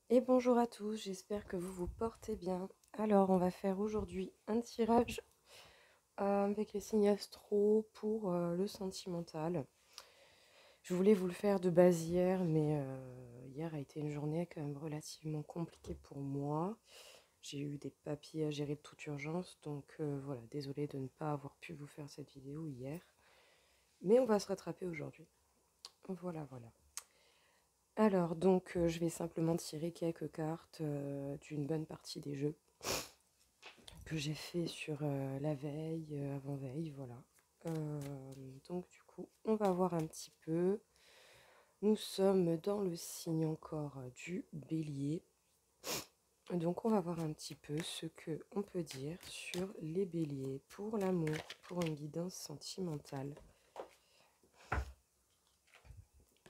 Et bonjour à tous, j'espère que vous vous portez bien. Alors, on va faire aujourd'hui un tirage avec les signes astro pour le sentimental. Je voulais vous le faire de base hier, mais hier a été une journée quand même relativement compliquée pour moi. J'ai eu des papiers à gérer de toute urgence, donc voilà, désolée de ne pas avoir pu vous faire cette vidéo hier. Mais on va se rattraper aujourd'hui. Voilà, voilà. Alors, donc, je vais simplement tirer quelques cartes d'une bonne partie des jeux que j'ai fait sur la veille, avant-veille, voilà. Euh, donc du coup, on va voir un petit peu. Nous sommes dans le signe encore du Bélier. Donc on va voir un petit peu ce que on peut dire sur les Béliers pour l'amour, pour une guidance sentimentale.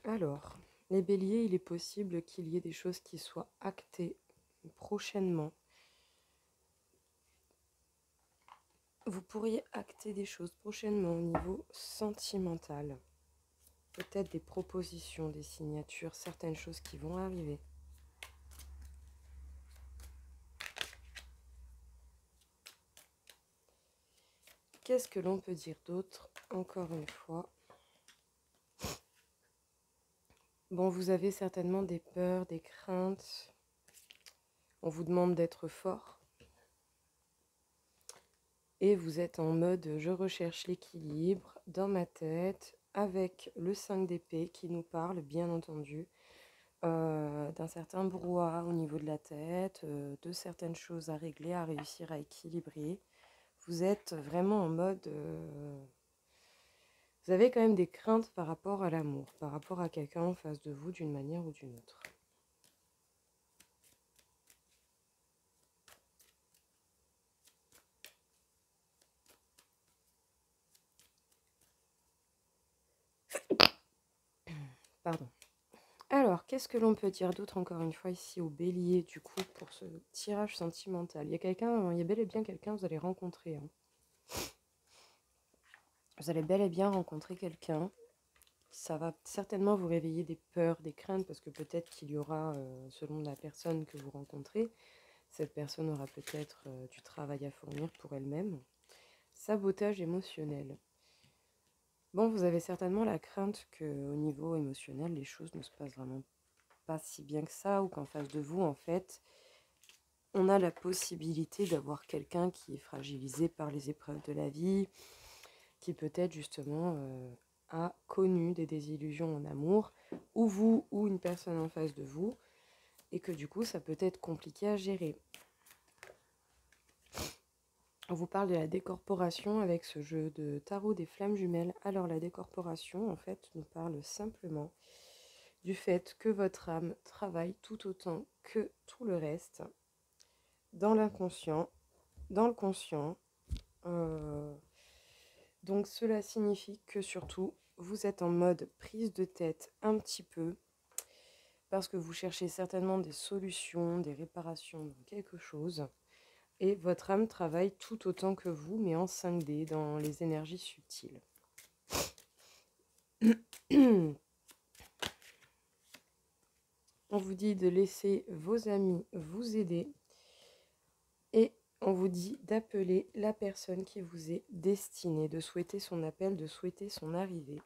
Alors, les Béliers, il est possible qu'il y ait des choses qui soient actées prochainement. Vous pourriez acter des choses prochainement au niveau sentimental. Peut-être des propositions, des signatures, certaines choses qui vont arriver. Qu'est-ce que l'on peut dire d'autre, encore une fois? Bon, vous avez certainement des peurs, des craintes. On vous demande d'être fort. Et vous êtes en mode je recherche l'équilibre dans ma tête avec le 5 d'épée qui nous parle, bien entendu, d'un certain brouhaha au niveau de la tête, de certaines choses à régler, à réussir à équilibrer. Vous êtes vraiment en mode... vous avez quand même des craintes par rapport à l'amour, par rapport à quelqu'un en face de vous d'une manière ou d'une autre. Pardon. Alors, qu'est-ce que l'on peut dire d'autre encore une fois ici au Bélier du coup pour ce tirage sentimental? Il y a quelqu'un, il y a bel et bien quelqu'un que vous allez rencontrer. Hein. Vous allez bel et bien rencontrer quelqu'un. Ça va certainement vous réveiller des peurs, des craintes, parce que peut-être qu'il y aura, selon la personne que vous rencontrez, cette personne aura peut-être du travail à fournir pour elle-même. Sabotage émotionnel. Bon, vous avez certainement la crainte qu'au niveau émotionnel, les choses ne se passent vraiment pas si bien que ça, ou qu'en face de vous, en fait, on a la possibilité d'avoir quelqu'un qui est fragilisé par les épreuves de la vie, qui peut-être justement a connu des désillusions en amour, ou vous, ou une personne en face de vous, et que du coup, ça peut être compliqué à gérer. On vous parle de la décorporation avec ce jeu de tarot des flammes jumelles. Alors la décorporation, en fait, nous parle simplement du fait que votre âme travaille tout autant que tout le reste, dans l'inconscient, dans le conscient. Donc cela signifie que surtout, vous êtes en mode prise de tête un petit peu, parce que vous cherchez certainement des solutions, des réparations dans quelque chose. Et votre âme travaille tout autant que vous, mais en 5D, dans les énergies subtiles. On vous dit de laisser vos amis vous aider. Et on vous dit d'appeler la personne qui vous est destinée, de souhaiter son appel, de souhaiter son arrivée.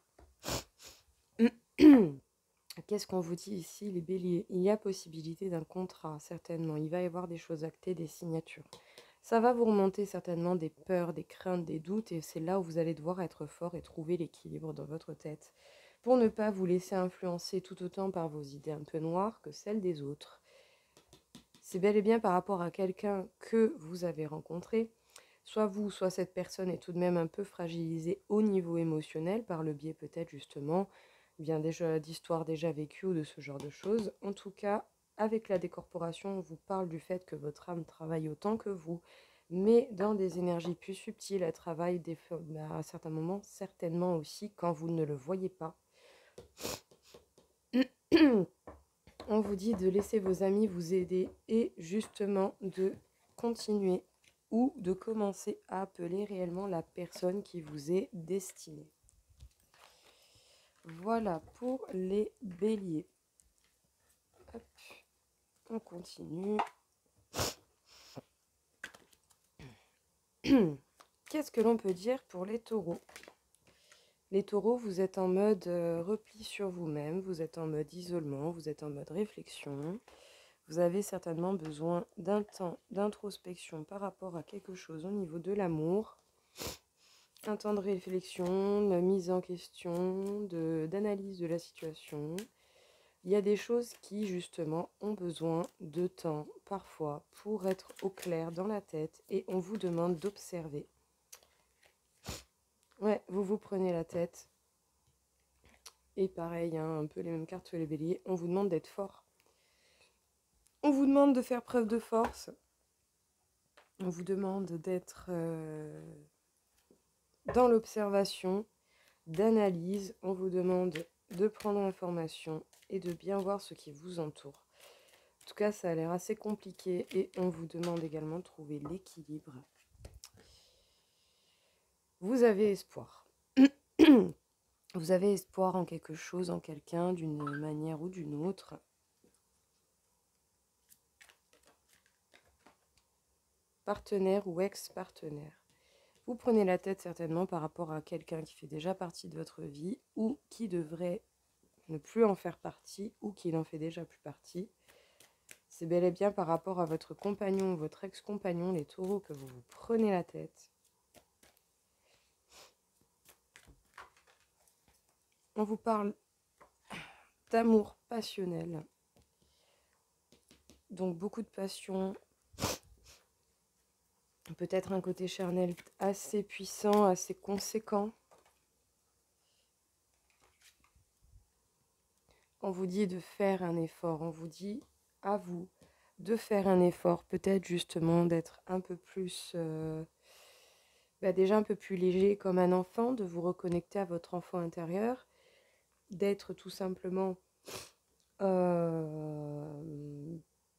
Qu'est-ce qu'on vous dit ici, les béliers? Il y a possibilité d'un contrat, certainement. Il va y avoir des choses actées, des signatures. Ça va vous remonter certainement des peurs, des craintes, des doutes, et c'est là où vous allez devoir être fort et trouver l'équilibre dans votre tête pour ne pas vous laisser influencer tout autant par vos idées un peu noires que celles des autres. C'est bel et bien par rapport à quelqu'un que vous avez rencontré. Soit vous, soit cette personne est tout de même un peu fragilisée au niveau émotionnel par le biais peut-être justement bien déjà d'histoires déjà vécues ou de ce genre de choses. En tout cas, avec la décorporation, on vous parle du fait que votre âme travaille autant que vous, mais dans des énergies plus subtiles. Elle travaille à certains moments, certainement aussi quand vous ne le voyez pas. On vous dit de laisser vos amis vous aider et justement de continuer ou de commencer à appeler réellement la personne qui vous est destinée. Voilà pour les béliers. Hop. On continue. Qu'est-ce que l'on peut dire pour les taureaux? Les taureaux, vous êtes en mode repli sur vous-même, vous êtes en mode isolement, vous êtes en mode réflexion. Vous avez certainement besoin d'un temps d'introspection par rapport à quelque chose au niveau de l'amour. Un temps de réflexion, de mise en question, d'analyse de la situation. Il y a des choses qui, justement, ont besoin de temps, parfois, pour être au clair dans la tête. Et on vous demande d'observer. Ouais, vous vous prenez la tête. Et pareil, hein, un peu les mêmes cartes que les béliers. On vous demande d'être fort. On vous demande de faire preuve de force. On vous demande d'être dans l'observation, d'analyse. On vous demande de prendre l'information et de bien voir ce qui vous entoure. En tout cas, ça a l'air assez compliqué et on vous demande également de trouver l'équilibre. Vous avez espoir. Vous avez espoir en quelque chose, en quelqu'un, d'une manière ou d'une autre. Partenaire ou ex-partenaire. Vous prenez la tête certainement par rapport à quelqu'un qui fait déjà partie de votre vie ou qui devrait ne plus en faire partie ou qui n'en fait déjà plus partie. C'est bel et bien par rapport à votre compagnon ou votre ex-compagnon, les taureaux, que vous vous prenez la tête. On vous parle d'amour passionnel. Donc beaucoup de passion. Peut-être un côté charnel assez puissant, assez conséquent. On vous dit de faire un effort. On vous dit à vous de faire un effort. Peut-être justement d'être un peu plus... déjà un peu plus léger comme un enfant, de vous reconnecter à votre enfant intérieur, d'être tout simplement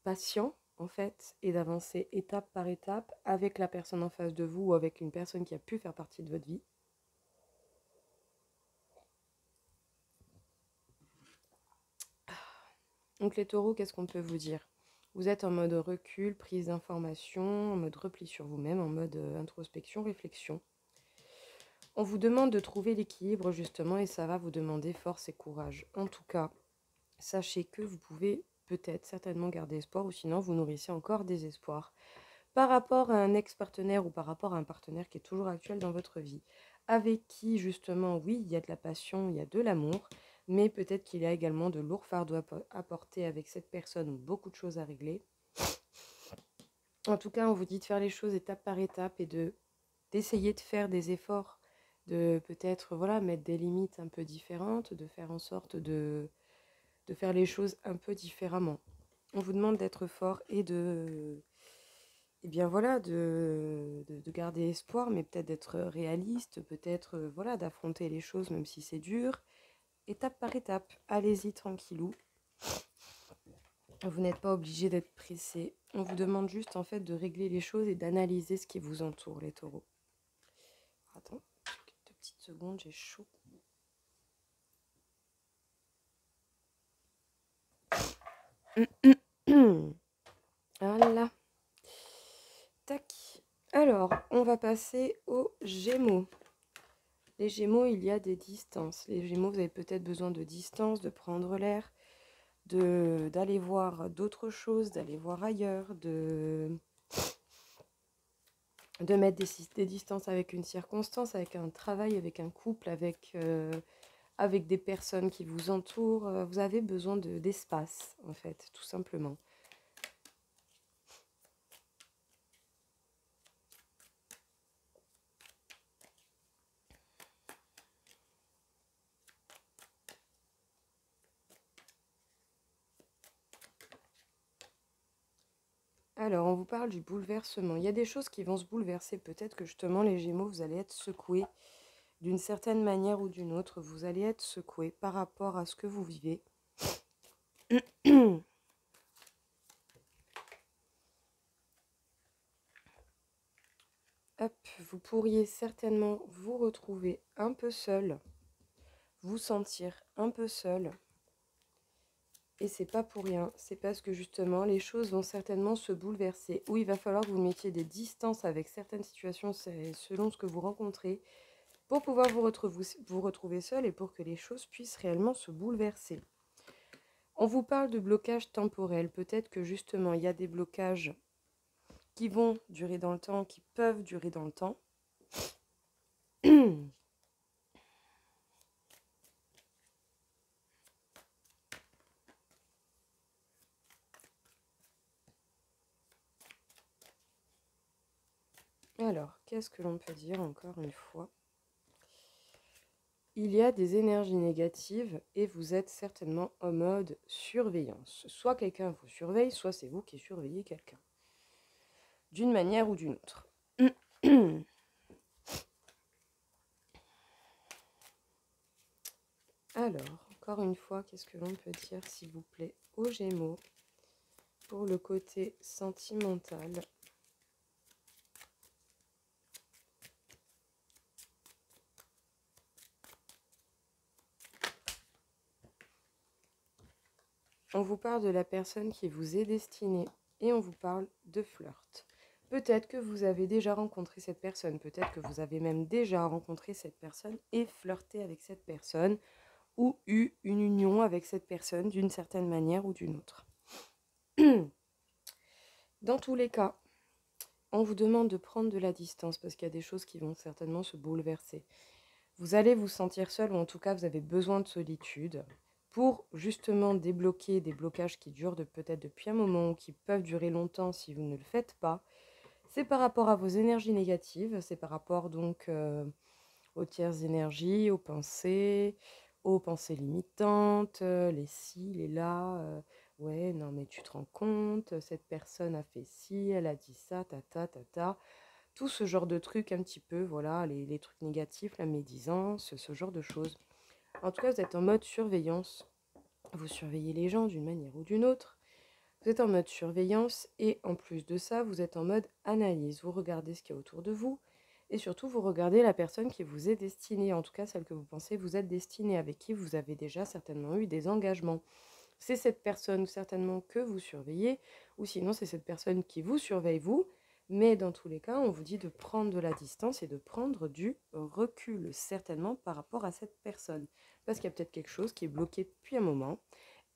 patient en fait, et d'avancer étape par étape avec la personne en face de vous ou avec une personne qui a pu faire partie de votre vie. Donc les taureaux, qu'est-ce qu'on peut vous dire? Vous êtes en mode recul, prise d'information, en mode repli sur vous-même, en mode introspection, réflexion. On vous demande de trouver l'équilibre justement et ça va vous demander force et courage. En tout cas, sachez que vous pouvez peut-être certainement garder espoir ou sinon vous nourrissez encore des espoirs par rapport à un ex-partenaire ou par rapport à un partenaire qui est toujours actuel dans votre vie, avec qui justement, oui, il y a de la passion, il y a de l'amour, mais peut-être qu'il y a également de lourds fardeaux à porter avec cette personne ou beaucoup de choses à régler. En tout cas, on vous dit de faire les choses étape par étape et d'essayer de faire des efforts, de peut-être voilà, mettre des limites un peu différentes, de faire en sorte de faire les choses un peu différemment. On vous demande d'être fort et et bien voilà, de garder espoir, mais peut-être d'être réaliste, peut-être voilà, d'affronter les choses même si c'est dur, étape par étape. Allez-y tranquillou. Vous n'êtes pas obligé d'être pressé. On vous demande juste en fait de régler les choses et d'analyser ce qui vous entoure, les taureaux. Attends, 2 petites secondes, j'ai chaud. Voilà. Tac. Alors, on va passer aux Gémeaux. Les Gémeaux, il y a des distances. Les Gémeaux, vous avez peut-être besoin de distance, de prendre l'air, d'aller voir d'autres choses, d'aller voir ailleurs, de mettre des distances avec une circonstance, avec un travail, avec un couple, avec des personnes qui vous entourent. Vous avez besoin d'espace, en fait, tout simplement. Alors, on vous parle du bouleversement. Il y a des choses qui vont se bouleverser. Peut-être que justement, les Gémeaux, vous allez être secoués d'une certaine manière ou d'une autre. Vous allez être secoués par rapport à ce que vous vivez. Hop, vous pourriez certainement vous retrouver un peu seul, vous sentir un peu seul. Et c'est pas pour rien, c'est parce que justement les choses vont certainement se bouleverser, ou il va falloir que vous mettiez des distances avec certaines situations selon ce que vous rencontrez, pour pouvoir vous retrouver seul et pour que les choses puissent réellement se bouleverser. On vous parle de blocage temporel, peut-être que justement il y a des blocages qui vont durer dans le temps, qui peuvent durer dans le temps. Alors, qu'est-ce que l'on peut dire encore une fois? Il y a des énergies négatives et vous êtes certainement en mode surveillance. Soit quelqu'un vous surveille, soit c'est vous qui surveillez quelqu'un. D'une manière ou d'une autre. Alors, encore une fois, qu'est-ce que l'on peut dire, s'il vous plaît, aux Gémeaux, pour le côté sentimental? On vous parle de la personne qui vous est destinée et on vous parle de flirt. Peut-être que vous avez déjà rencontré cette personne, peut-être que vous avez même déjà rencontré cette personne et flirté avec cette personne ou eu une union avec cette personne d'une certaine manière ou d'une autre. Dans tous les cas, on vous demande de prendre de la distance parce qu'il y a des choses qui vont certainement se bouleverser. Vous allez vous sentir seul ou en tout cas vous avez besoin de solitude pour justement débloquer des blocages qui durent peut-être depuis un moment ou qui peuvent durer longtemps si vous ne le faites pas. C'est par rapport à vos énergies négatives, c'est par rapport donc aux tierces énergies, aux pensées limitantes, les ci, les là. Ouais, non mais tu te rends compte, cette personne a fait ci, elle a dit ça, ta. Tout ce genre de trucs un petit peu, voilà, les trucs négatifs, la médisance, ce genre de choses. En tout cas, vous êtes en mode surveillance. Vous surveillez les gens d'une manière ou d'une autre. Vous êtes en mode surveillance et en plus de ça, vous êtes en mode analyse. Vous regardez ce qu'il y a autour de vous et surtout, vous regardez la personne qui vous est destinée, en tout cas celle que vous pensez vous êtes destinée, avec qui vous avez déjà certainement eu des engagements. C'est cette personne certainement que vous surveillez ou sinon c'est cette personne qui vous surveille vous. Mais dans tous les cas, on vous dit de prendre de la distance et de prendre du recul, certainement par rapport à cette personne. Parce qu'il y a peut-être quelque chose qui est bloqué depuis un moment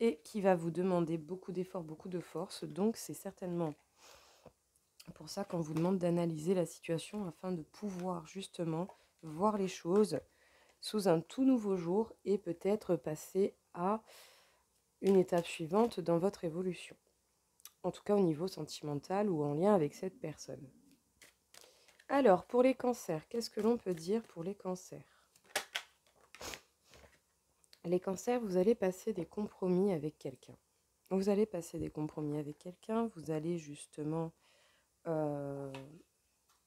et qui va vous demander beaucoup d'efforts, beaucoup de force. Donc c'est certainement pour ça qu'on vous demande d'analyser la situation afin de pouvoir justement voir les choses sous un tout nouveau jour et peut-être passer à une étape suivante dans votre évolution. En tout cas au niveau sentimental ou en lien avec cette personne. Alors, pour les cancers, qu'est-ce que l'on peut dire pour les cancers? Les cancers, vous allez passer des compromis avec quelqu'un. Vous allez passer des compromis avec quelqu'un, vous allez justement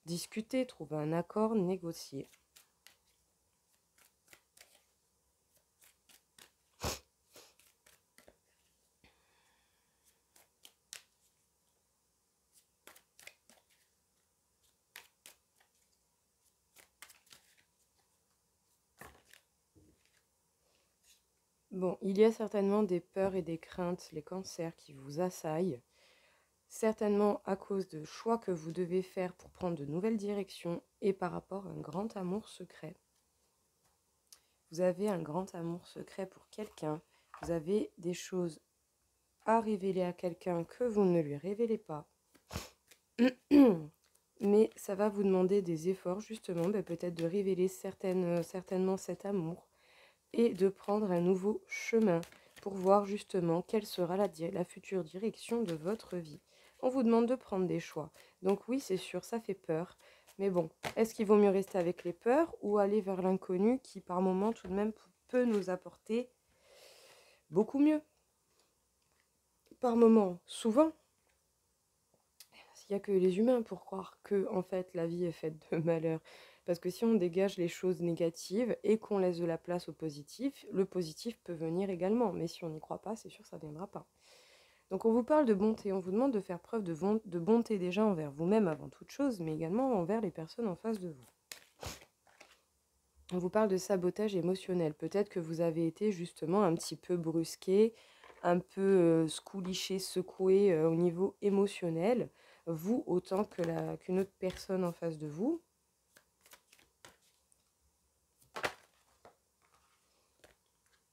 discuter, trouver un accord, négocier. Bon, il y a certainement des peurs et des craintes, les cancers qui vous assaillent. Certainement à cause de choix que vous devez faire pour prendre de nouvelles directions et par rapport à un grand amour secret. Vous avez un grand amour secret pour quelqu'un. Vous avez des choses à révéler à quelqu'un que vous ne lui révélez pas. Mais ça va vous demander des efforts justement, peut-être de révéler certainement cet amour et de prendre un nouveau chemin pour voir justement quelle sera la future direction de votre vie. On vous demande de prendre des choix. Donc oui, c'est sûr, ça fait peur. Mais bon, est-ce qu'il vaut mieux rester avec les peurs ou aller vers l'inconnu qui par moment tout de même peut nous apporter beaucoup mieux? Par moment, souvent, il n'y a que les humains pour croire que en fait la vie est faite de malheur. Parce que si on dégage les choses négatives et qu'on laisse de la place au positif, le positif peut venir également. Mais si on n'y croit pas, c'est sûr que ça ne viendra pas. Donc on vous parle de bonté, on vous demande de faire preuve de bonté déjà envers vous-même avant toute chose, mais également envers les personnes en face de vous. On vous parle de sabotage émotionnel. Peut-être que vous avez été justement un petit peu brusqué un peu scouliché, secoué au niveau émotionnel, vous autant que qu'une autre personne en face de vous.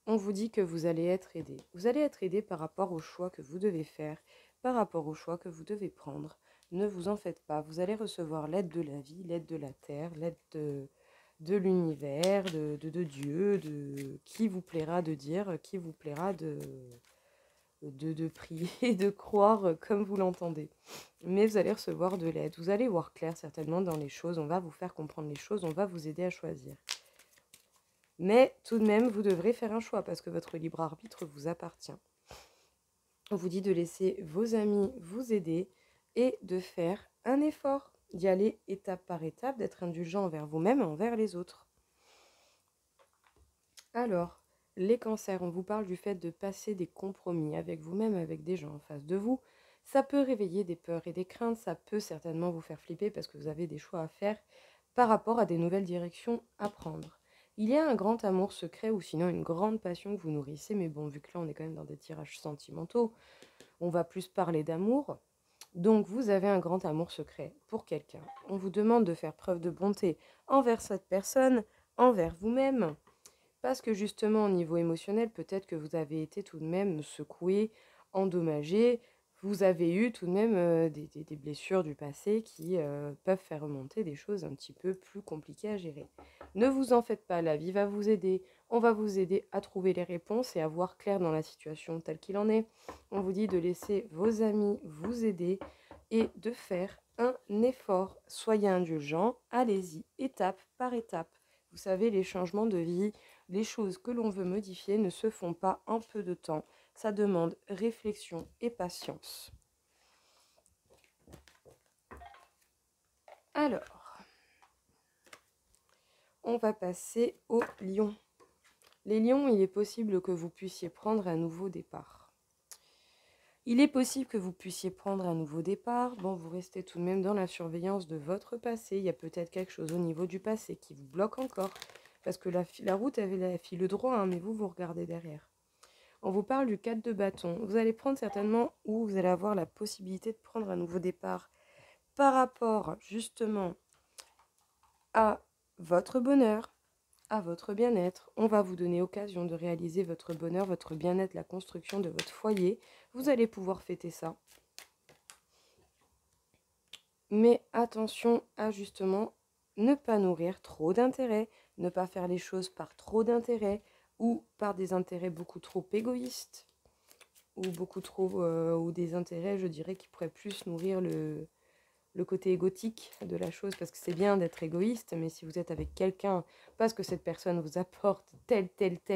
On vous dit que vous allez être aidé. Vous allez être aidé par rapport aux choix que vous devez faire, par rapport aux choix que vous devez prendre. Ne vous en faites pas, vous allez recevoir l'aide de la vie, l'aide de la terre, l'aide de l'univers, de Dieu, de qui vous plaira de dire, qui vous plaira de prier, de croire comme vous l'entendez. Mais vous allez recevoir de l'aide, vous allez voir clair certainement dans les choses, on va vous faire comprendre les choses, on va vous aider à choisir. Mais tout de même, vous devrez faire un choix parce que votre libre arbitre vous appartient. On vous dit de laisser vos amis vous aider et de faire un effort, d'y aller étape par étape, d'être indulgent envers vous-même et envers les autres. Alors, les cancers, on vous parle du fait de passer des compromis avec vous-même, avec des gens en face de vous. Ça peut réveiller des peurs et des craintes, ça peut certainement vous faire flipper parce que vous avez des choix à faire par rapport à des nouvelles directions à prendre. Il y a un grand amour secret ou sinon une grande passion que vous nourrissez, mais bon, vu que là on est quand même dans des tirages sentimentaux, on va plus parler d'amour. Donc vous avez un grand amour secret pour quelqu'un. On vous demande de faire preuve de bonté envers cette personne, envers vous-même, parce que justement au niveau émotionnel, peut-être que vous avez été tout de même secoué, endommagé, vous avez eu tout de même des blessures du passé qui peuvent faire remonter des choses un petit peu plus compliquées à gérer. Ne vous en faites pas, la vie va vous aider. On va vous aider à trouver les réponses et à voir clair dans la situation telle qu'il en est. On vous dit de laisser vos amis vous aider et de faire un effort. Soyez indulgents, allez-y, étape par étape. Vous savez, les changements de vie, les choses que l'on veut modifier ne se font pas en peu de temps. Ça demande réflexion et patience. Alors, on va passer aux lions. Les lions, il est possible que vous puissiez prendre un nouveau départ. Il est possible que vous puissiez prendre un nouveau départ. Bon, vous restez tout de même dans la surveillance de votre passé. Il y a peut-être quelque chose au niveau du passé qui vous bloque encore. Parce que la route avait la file droit, hein, mais vous regardez derrière. On vous parle du 4 de bâton. Vous allez prendre certainement, ou vous allez avoir la possibilité de prendre un nouveau départ par rapport justement à votre bonheur, à votre bien-être. On va vous donner occasion de réaliser votre bonheur, votre bien-être, la construction de votre foyer. Vous allez pouvoir fêter ça. Mais attention à justement ne pas nourrir trop d'intérêt, ne pas faire les choses par trop d'intérêt ou par des intérêts beaucoup trop égoïstes ou beaucoup trop ou des intérêts, je dirais, qui pourraient plus nourrir le côté égotique de la chose, parce que c'est bien d'être égoïste, mais si vous êtes avec quelqu'un parce que cette personne vous apporte telle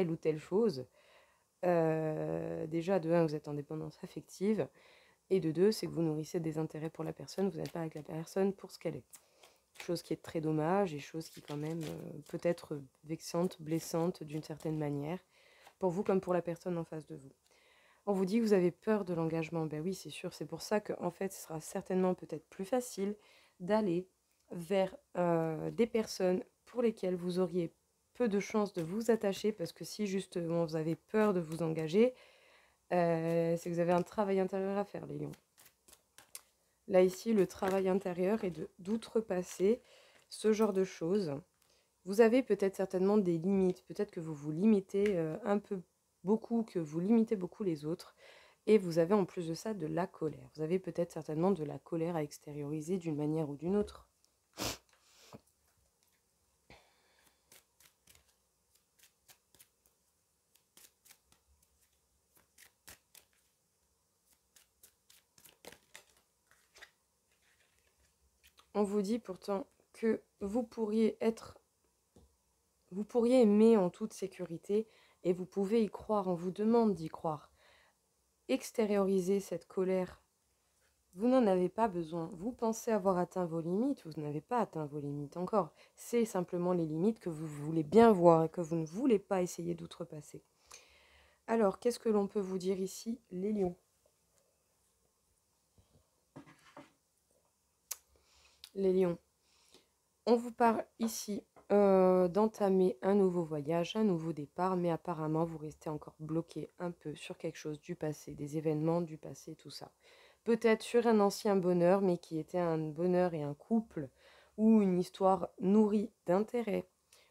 ou telle chose, déjà de un, vous êtes en dépendance affective, et de deux, c'est que vous nourrissez des intérêts pour la personne, vous n'êtes pas avec la personne pour ce qu'elle est. Chose qui est très dommage et chose qui quand même peut être vexante, blessante d'une certaine manière, pour vous comme pour la personne en face de vous. On vous dit que vous avez peur de l'engagement. Ben oui, c'est sûr. C'est pour ça qu'en fait, ce sera certainement peut-être plus facile d'aller vers des personnes pour lesquelles vous auriez peu de chances de vous attacher. Parce que si justement vous avez peur de vous engager, c'est que vous avez un travail intérieur à faire, les lions. Là, ici, le travail intérieur est d'outrepasser ce genre de choses. Vous avez peut-être certainement des limites. Peut-être que vous vous limitez un peu beaucoup, que vous limitez beaucoup les autres. Et vous avez en plus de ça de la colère. Vous avez peut-être certainement de la colère à extérioriser d'une manière ou d'une autre. On vous dit pourtant que vous pourriez aimer en toute sécurité et vous pouvez y croire. On vous demande d'y croire. Extérioriser cette colère. Vous n'en avez pas besoin. Vous pensez avoir atteint vos limites, vous n'avez pas atteint vos limites encore. C'est simplement les limites que vous voulez bien voir et que vous ne voulez pas essayer d'outrepasser. Alors, qu'est-ce que l'on peut vous dire ici, les lions? Les lions. On vous parle ici d'entamer un nouveau voyage, un nouveau départ, mais apparemment vous restez encore bloqué un peu sur quelque chose du passé, des événements du passé, tout ça. Peut-être sur un ancien bonheur, mais qui était un bonheur et un couple, ou une histoire nourrie d'intérêt.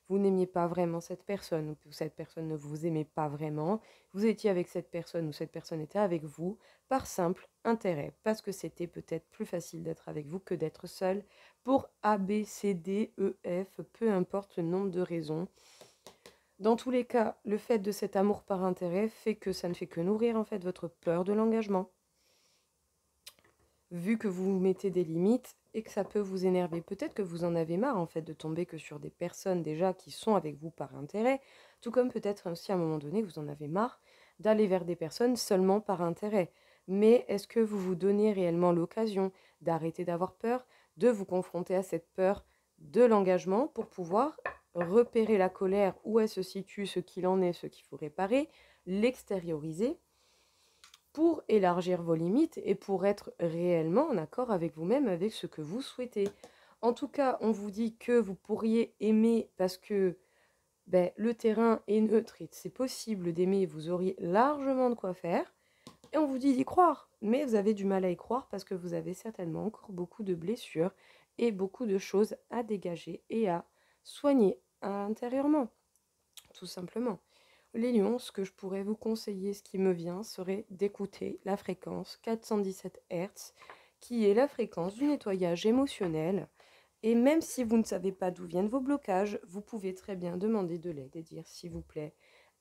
Vous n'aimiez pas vraiment cette personne, ou cette personne ne vous aimait pas vraiment. Vous étiez avec cette personne, ou cette personne était avec vous, par simple intérêt, parce que c'était peut-être plus facile d'être avec vous que d'être seul, pour A, B, C, D, E, F, peu importe le nombre de raisons. Dans tous les cas, le fait de cet amour par intérêt fait que ça ne fait que nourrir en fait votre peur de l'engagement. Vu que vous mettez des limites et que ça peut vous énerver. Peut-être que vous en avez marre en fait de tomber que sur des personnes déjà qui sont avec vous par intérêt, tout comme peut-être aussi à un moment donné vous en avez marre d'aller vers des personnes seulement par intérêt. Mais est-ce que vous vous donnez réellement l'occasion d'arrêter d'avoir peur, de vous confronter à cette peur de l'engagement pour pouvoir repérer la colère, où elle se situe, ce qu'il en est, ce qu'il faut réparer, l'extérioriser pour élargir vos limites et pour être réellement en accord avec vous-même, avec ce que vous souhaitez. En tout cas, on vous dit que vous pourriez aimer parce que le terrain est neutre et c'est possible d'aimer, vous auriez largement de quoi faire. Et on vous dit d'y croire, mais vous avez du mal à y croire parce que vous avez certainement encore beaucoup de blessures et beaucoup de choses à dégager et à soigner intérieurement, tout simplement. Les lions, ce que je pourrais vous conseiller, ce qui me vient, serait d'écouter la fréquence 417 Hz, qui est la fréquence du nettoyage émotionnel. Et même si vous ne savez pas d'où viennent vos blocages, vous pouvez très bien demander de l'aide et dire s'il vous plaît,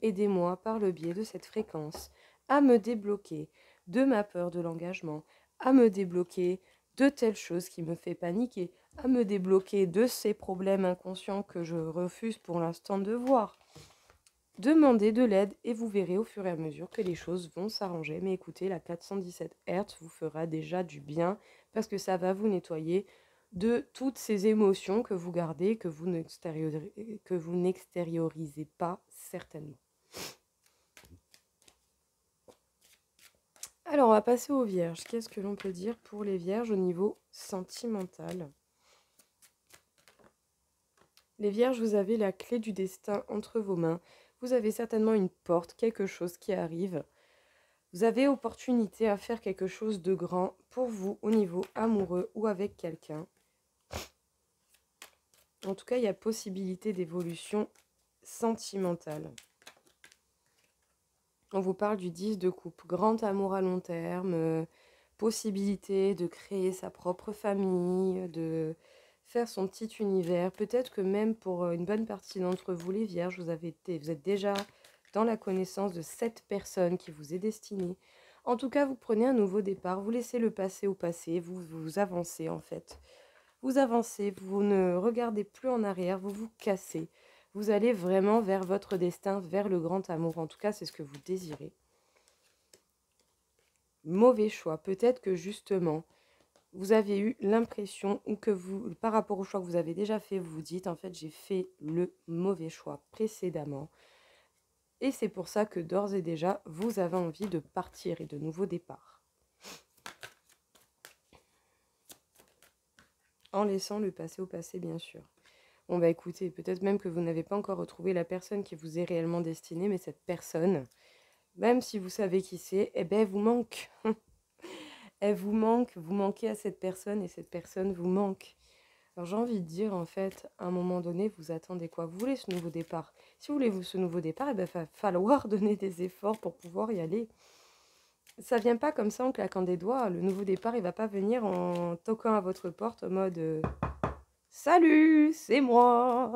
aidez-moi par le biais de cette fréquence à me débloquer de ma peur de l'engagement, à me débloquer de telle chose qui me fait paniquer, à me débloquer de ces problèmes inconscients que je refuse pour l'instant de voir. Demandez de l'aide et vous verrez au fur et à mesure que les choses vont s'arranger. Mais écoutez, la 417 Hz vous fera déjà du bien parce que ça va vous nettoyer de toutes ces émotions que vous gardez, que vous n'extériorisez pas certainement. Alors, on va passer aux vierges. Qu'est-ce que l'on peut dire pour les vierges au niveau sentimental? Les vierges, vous avez la clé du destin entre vos mains. Vous avez certainement une porte, quelque chose qui arrive. Vous avez opportunité à faire quelque chose de grand pour vous au niveau amoureux ou avec quelqu'un. En tout cas, il y a possibilité d'évolution sentimentale. On vous parle du 10 de coupe, grand amour à long terme, possibilité de créer sa propre famille, de faire son petit univers. Peut-être que même pour une bonne partie d'entre vous, les vierges, vous êtes déjà dans la connaissance de cette personne qui vous est destinée. En tout cas, vous prenez un nouveau départ, vous laissez le passé au passé, vous avancez en fait. Vous avancez, vous ne regardez plus en arrière, vous vous cassez. Vous allez vraiment vers votre destin, vers le grand amour. En tout cas, c'est ce que vous désirez. Mauvais choix. Peut-être que justement, vous avez eu l'impression ou que vous, par rapport au choix que vous avez déjà fait, vous vous dites, en fait, j'ai fait le mauvais choix précédemment. Et c'est pour ça que d'ores et déjà, vous avez envie de partir et de nouveaux départs. En laissant le passé au passé, bien sûr. Bon, bah écoutez, peut-être même que vous n'avez pas encore retrouvé la personne qui vous est réellement destinée, mais cette personne, même si vous savez qui c'est, eh ben, elle vous manque. Elle vous manque, vous manquez à cette personne et cette personne vous manque. Alors j'ai envie de dire, en fait, à un moment donné, vous attendez quoi? Vous voulez ce nouveau départ. Si vous voulez ce nouveau départ, eh ben, il va falloir donner des efforts pour pouvoir y aller. Ça vient pas comme ça en claquant des doigts. Le nouveau départ, il va pas venir en toquant à votre porte en mode salut, c'est moi.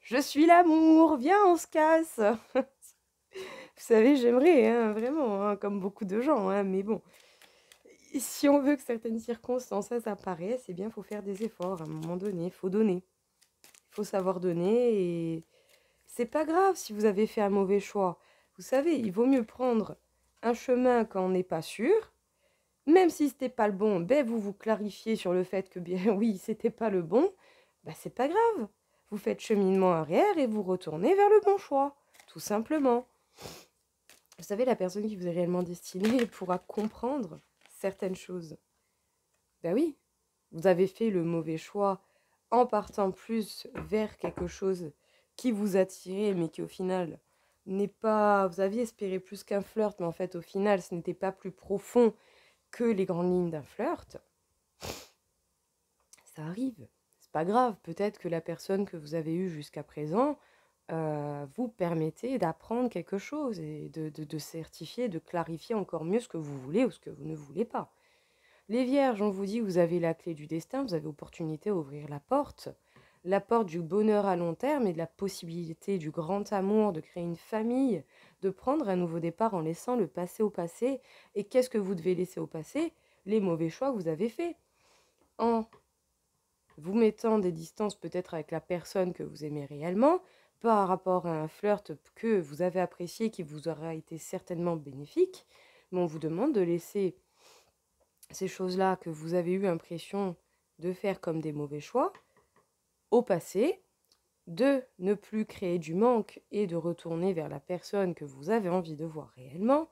Je suis l'amour, viens, on se casse. Vous savez, j'aimerais, hein, vraiment, hein, comme beaucoup de gens, hein, mais bon. Si on veut que certaines circonstances apparaissent, eh bien, il faut faire des efforts à un moment donné, il faut donner. Il faut savoir donner et c'est pas grave si vous avez fait un mauvais choix. Vous savez, il vaut mieux prendre un chemin quand on n'est pas sûr. Même si c'était pas le bon, ben vous vous clarifiez sur le fait que bien oui, c'était pas le bon, ben c'est pas grave. Vous faites cheminement arrière et vous retournez vers le bon choix, tout simplement. Vous savez, la personne qui vous est réellement destinée pourra comprendre certaines choses. Ben oui, vous avez fait le mauvais choix en partant plus vers quelque chose qui vous attirait, mais qui au final n'est pas... Vous aviez espéré plus qu'un flirt, mais en fait, au final, ce n'était pas plus profond que les grandes lignes d'un flirt. Ça arrive, c'est pas grave. Peut-être que la personne que vous avez eue jusqu'à présent vous permettait d'apprendre quelque chose et de certifier, de clarifier encore mieux ce que vous voulez ou ce que vous ne voulez pas. Les vierges, on vous dit que vous avez la clé du destin, vous avez opportunité à ouvrir la porte du bonheur à long terme et de la possibilité du grand amour, de créer une famille, de prendre un nouveau départ en laissant le passé au passé. Et qu'est-ce que vous devez laisser au passé? Les mauvais choix que vous avez faits. En vous mettant des distances peut-être avec la personne que vous aimez réellement, par rapport à un flirt que vous avez apprécié, qui vous aura été certainement bénéfique, mais on vous demande de laisser ces choses-là que vous avez eu l'impression de faire comme des mauvais choix au passé, de ne plus créer du manque et de retourner vers la personne que vous avez envie de voir réellement,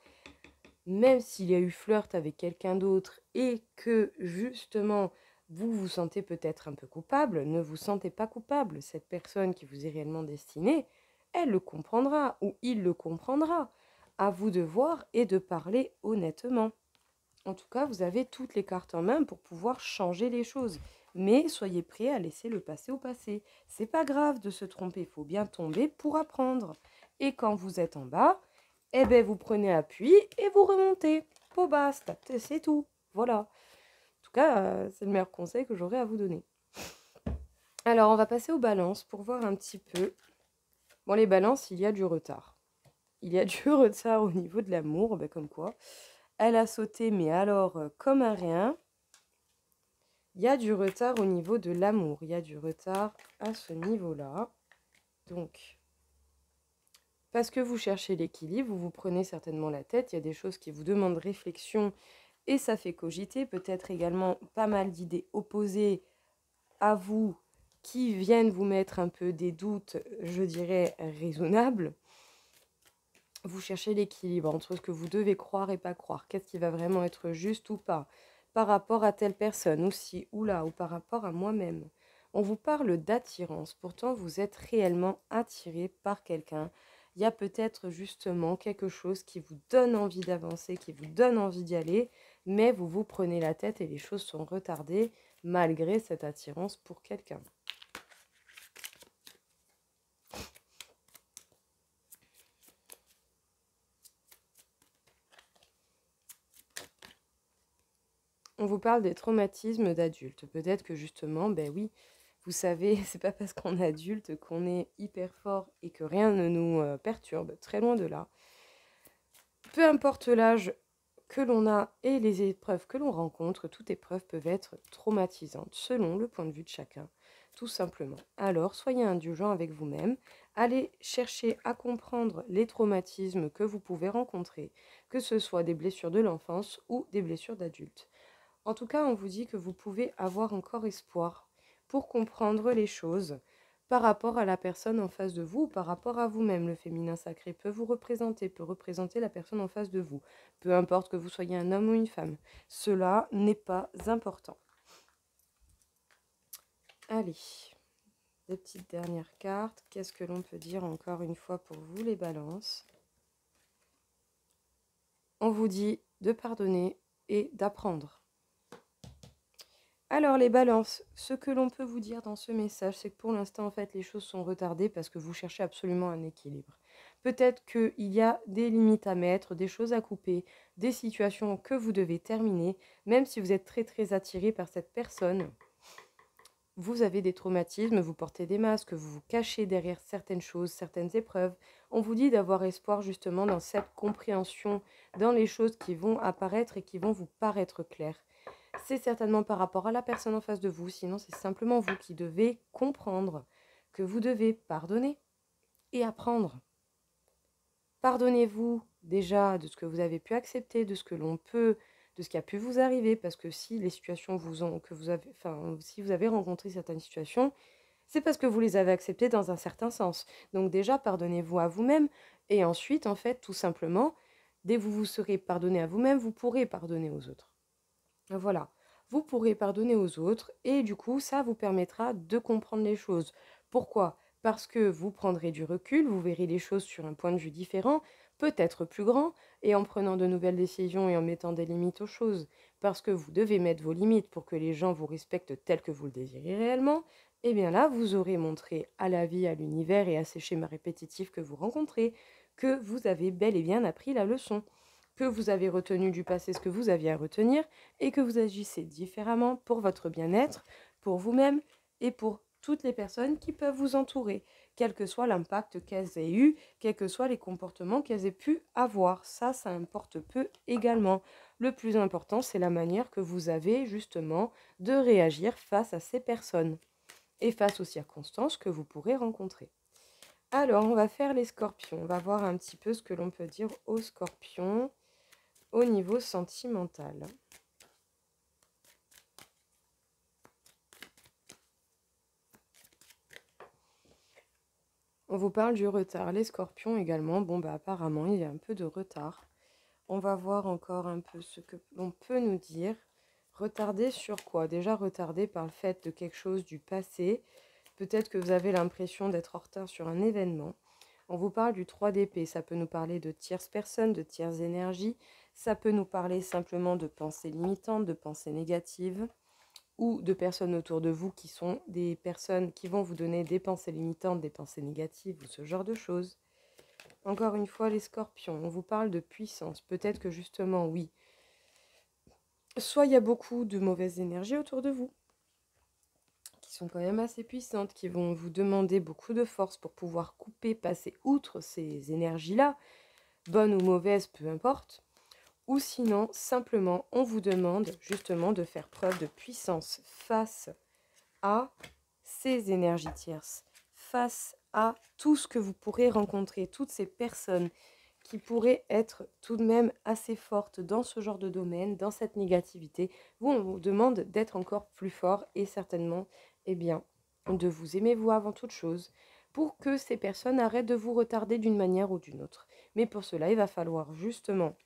même s'il y a eu flirt avec quelqu'un d'autre et que justement vous vous sentez peut-être un peu coupable, ne vous sentez pas coupable. Cette personne qui vous est réellement destinée, elle le comprendra ou il le comprendra. À vous de voir et de parler honnêtement. En tout cas, vous avez toutes les cartes en main pour pouvoir changer les choses. Mais soyez prêts à laisser le passé au passé. C'est pas grave de se tromper, il faut bien tomber pour apprendre. Et quand vous êtes en bas, eh ben vous prenez appui et vous remontez. Pour basta, c'est tout. Voilà. En tout cas, c'est le meilleur conseil que j'aurais à vous donner. Alors, on va passer aux balances pour voir un petit peu. Bon, les balances, il y a du retard. Il y a du retard au niveau de l'amour, ben comme quoi. Elle a sauté, mais alors, comme un rien. Il y a du retard au niveau de l'amour. Il y a du retard à ce niveau-là. Donc, parce que vous cherchez l'équilibre, vous vous prenez certainement la tête. Il y a des choses qui vous demandent réflexion et ça fait cogiter. Peut-être également pas mal d'idées opposées à vous qui viennent vous mettre un peu des doutes, je dirais, raisonnables. Vous cherchez l'équilibre entre ce que vous devez croire et pas croire. Qu'est-ce qui va vraiment être juste ou pas par rapport à telle personne aussi, ou là, ou par rapport à moi-même. On vous parle d'attirance. Pourtant, vous êtes réellement attiré par quelqu'un. Il y a peut-être justement quelque chose qui vous donne envie d'avancer, qui vous donne envie d'y aller, mais vous vous prenez la tête et les choses sont retardées malgré cette attirance pour quelqu'un. On vous parle des traumatismes d'adulte. Peut-être que justement, ben oui, vous savez, c'est pas parce qu'on est adulte qu'on est hyper fort et que rien ne nous perturbe, très loin de là. Peu importe l'âge que l'on a et les épreuves que l'on rencontre, toute épreuve peut être traumatisante selon le point de vue de chacun, tout simplement. Alors, soyez indulgent avec vous-même, allez chercher à comprendre les traumatismes que vous pouvez rencontrer, que ce soit des blessures de l'enfance ou des blessures d'adultes. En tout cas, on vous dit que vous pouvez avoir encore espoir pour comprendre les choses par rapport à la personne en face de vous ou par rapport à vous-même. Le féminin sacré peut vous représenter, peut représenter la personne en face de vous. Peu importe que vous soyez un homme ou une femme. Cela n'est pas important. Allez, les petites dernières cartes. Qu'est-ce que l'on peut dire encore une fois pour vous, les balances? On vous dit de pardonner et d'apprendre. Alors les balances, ce que l'on peut vous dire dans ce message, c'est que pour l'instant, en fait, les choses sont retardées parce que vous cherchez absolument un équilibre. Peut-être qu'il y a des limites à mettre, des choses à couper, des situations que vous devez terminer, même si vous êtes très très attiré par cette personne. Vous avez des traumatismes, vous portez des masques, vous vous cachez derrière certaines choses, certaines épreuves. On vous dit d'avoir espoir justement dans cette compréhension, dans les choses qui vont apparaître et qui vont vous paraître claires. C'est certainement par rapport à la personne en face de vous, sinon c'est simplement vous qui devez comprendre que vous devez pardonner et apprendre. Pardonnez-vous déjà de ce que vous avez pu accepter, de ce que l'on peut, de ce qui a pu vous arriver, parce que si les situations si vous avez rencontré certaines situations, c'est parce que vous les avez acceptées dans un certain sens. Donc déjà, pardonnez-vous à vous-même, et ensuite, en fait, tout simplement, dès que vous vous serez pardonné à vous-même, vous pourrez pardonner aux autres. Voilà. vous pourrez pardonner aux autres et du coup, ça vous permettra de comprendre les choses. Pourquoi? Parce que vous prendrez du recul, vous verrez les choses sur un point de vue différent, peut-être plus grand, et en prenant de nouvelles décisions et en mettant des limites aux choses, parce que vous devez mettre vos limites pour que les gens vous respectent tel que vous le désirez réellement, et bien là, vous aurez montré à la vie, à l'univers et à ces schémas répétitifs que vous rencontrez que vous avez bel et bien appris la leçon, que vous avez retenu du passé ce que vous aviez à retenir et que vous agissez différemment pour votre bien-être, pour vous-même et pour toutes les personnes qui peuvent vous entourer, quel que soit l'impact qu'elles aient eu, quels que soient les comportements qu'elles aient pu avoir. Ça importe peu également. Le plus important, c'est la manière que vous avez justement de réagir face à ces personnes et face aux circonstances que vous pourrez rencontrer. Alors, on va faire les scorpions. On va voir un petit peu ce que l'on peut dire aux scorpions au niveau sentimental. On vous parle du retard. Les scorpions également, bon bah apparemment il y a un peu de retard. On va voir encore un peu ce que l'on peut nous dire. Retardé sur quoi? Déjà retardé par le fait de quelque chose du passé. Peut-être que vous avez l'impression d'être en retard sur un événement. On vous parle du 3 d'épée. Ça peut nous parler de tierces personnes, de tierces énergies. Ça peut nous parler simplement de pensées limitantes, de pensées négatives, ou de personnes autour de vous qui sont des personnes qui vont vous donner des pensées limitantes, des pensées négatives ou ce genre de choses. Encore une fois, les scorpions, on vous parle de puissance. Peut-être que justement, oui, soit il y a beaucoup de mauvaises énergies autour de vous, qui sont quand même assez puissantes, qui vont vous demander beaucoup de force pour pouvoir couper, passer outre ces énergies-là, bonnes ou mauvaises, peu importe. Ou sinon, simplement, on vous demande justement de faire preuve de puissance face à ces énergies tierces, face à tout ce que vous pourrez rencontrer, toutes ces personnes qui pourraient être tout de même assez fortes dans ce genre de domaine, dans cette négativité. Vous, on vous demande d'être encore plus fort et certainement, eh bien, de vous aimer vous avant toute chose, pour que ces personnes arrêtent de vous retarder d'une manière ou d'une autre. Mais pour cela, il va falloir justement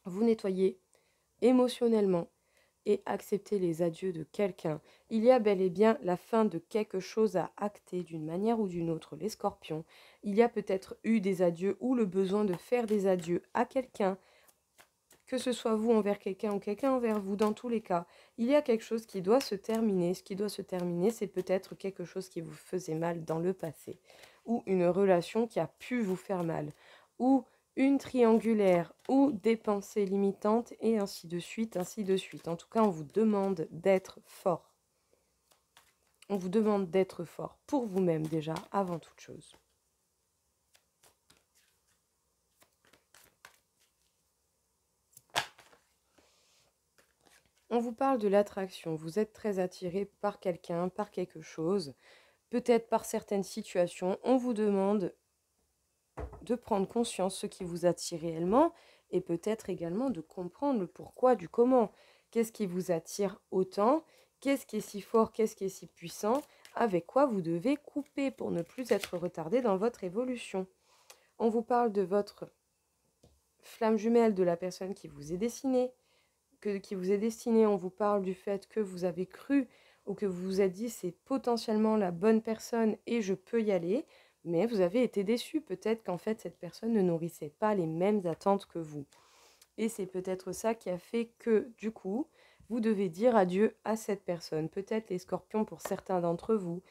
vous nettoyer émotionnellement et accepter les adieux de quelqu'un. Il y a bel et bien la fin de quelque chose à acter d'une manière ou d'une autre, les scorpions. Il y a peut-être eu des adieux ou le besoin de faire des adieux à quelqu'un, que ce soit vous envers quelqu'un ou quelqu'un envers vous, dans tous les cas. Il y a quelque chose qui doit se terminer. Ce qui doit se terminer, c'est peut-être quelque chose qui vous faisait mal dans le passé, ou une relation qui a pu vous faire mal, ou une triangulaire, ou des pensées limitantes, et ainsi de suite, ainsi de suite. En tout cas, on vous demande d'être fort. On vous demande d'être fort pour vous-même déjà, avant toute chose. On vous parle de l'attraction. Vous êtes très attiré par quelqu'un, par quelque chose, peut-être par certaines situations. On vous demande de prendre conscience de ce qui vous attire réellement et peut-être également de comprendre le pourquoi du comment. Qu'est-ce qui vous attire autant? Qu'est-ce qui est si fort? Qu'est-ce qui est si puissant? Avec quoi vous devez couper pour ne plus être retardé dans votre évolution? On vous parle de votre flamme jumelle, de la personne qui vous est destinée, on vous parle du fait que vous avez cru ou que vous vous êtes dit c'est potentiellement la bonne personne et je peux y aller, mais vous avez été déçu. Peut-être qu'en fait cette personne ne nourrissait pas les mêmes attentes que vous. Et c'est peut-être ça qui a fait que du coup, vous devez dire adieu à cette personne. Peut-être les scorpions pour certains d'entre vous.